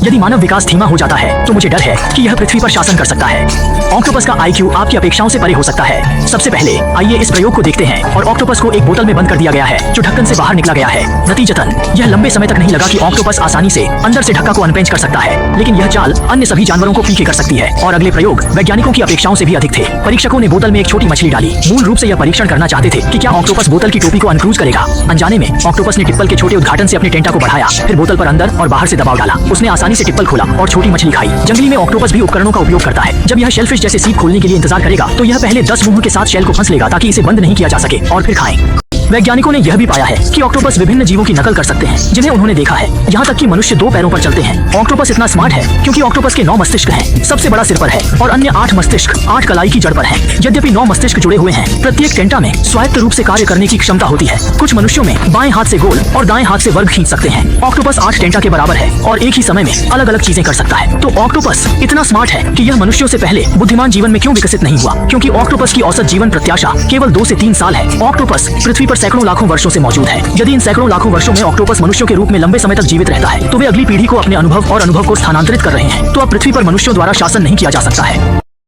यदि मानव विकास धीमा हो जाता है तो मुझे डर है कि यह पृथ्वी पर शासन कर सकता है। ऑक्टोपस का IQ आपकी अपेक्षाओं से परे हो सकता है। सबसे पहले आइए इस प्रयोग को देखते हैं। और ऑक्टोपस को एक बोतल में बंद कर दिया गया है जो ढक्कन से बाहर निकला गया है। नतीजतन यह लंबे समय तक नहीं लगा कि ऑक्टोपस आसानी से अंदर से ढक्का को अनपेंच कर सकता है, लेकिन यह चाल अन्य सभी जानवरों को पीछे कर सकती है। और अगले प्रयोग वैज्ञानिकों की अपेक्षाओं से भी अधिक थे। परीक्षकों ने बोतल में एक छोटी मछली डाली। मूल रूप से यह परीक्षण करना चाहते थे कि क्या ऑक्टोपस बोतल की टोपी को अनक्रूज करेगा। अनजाने में ऑक्टोपस ने टिप्पल के छोटे उद्घाटन से अपने टेंटा को बढ़ाया, फिर बोतल पर अंदर और बाहर से दबाव डाला। उसने आसानी से टिप्पल खोला और छोटी मछली खाई। जंगली में ऑक्टोपस भी उपकरणों का उपयोग करता है। जब यह शेलफिश जैसे सीप खोलने के लिए इंतजार करेगा तो यह पहले 10 मुंह के साथ शेल को फंस लेगा ताकि इसे बंद नहीं किया जा सके और फिर खाएं। वैज्ञानिकों ने यह भी पाया है कि ऑक्टोपस विभिन्न जीवों की नकल कर सकते हैं जिन्हें उन्होंने देखा है। यहाँ तक कि मनुष्य 2 पैरों पर चलते हैं। ऑक्टोपस इतना स्मार्ट है क्योंकि ऑक्टोपस के 9 मस्तिष्क हैं। सबसे बड़ा सिर पर है और अन्य 8 मस्तिष्क 8 कलाई की जड़ पर हैं। यद्यपि 9 मस्तिष्क जुड़े हुए हैं, प्रत्येक टेंटा में स्वायत्त रूप से कार्य करने की क्षमता होती है। कुछ मनुष्यों में बाएं हाथ से गोल और दाएं हाथ से वर्ग खींच सकते हैं। ऑक्टोपस 8 टेंटा के बराबर है और एक ही समय में अलग अलग चीजें कर सकता है। तो ऑक्टोपस इतना स्मार्ट है कि यह मनुष्यों से पहले बुद्धिमान जीवन में क्यों विकसित नहीं हुआ? क्योंकि ऑक्टोपस की औसत जीवन प्रत्याशा केवल 2 से 3 साल है। ऑक्टोपस पृथ्वी पर सैकड़ों लाखों वर्षों मौजूद है। यदि इन सैकड़ों लाखों वर्षों में ऑक्टोपस मनुष्यों के रूप में लंबे समय तक जीवित रहता है तो वे अगली पीढ़ी को अपने अनुभव को स्थानांतरित कर रहे हैं। तो अब पृथ्वी पर मनुष्यों द्वारा शासन नहीं किया जा सकता है।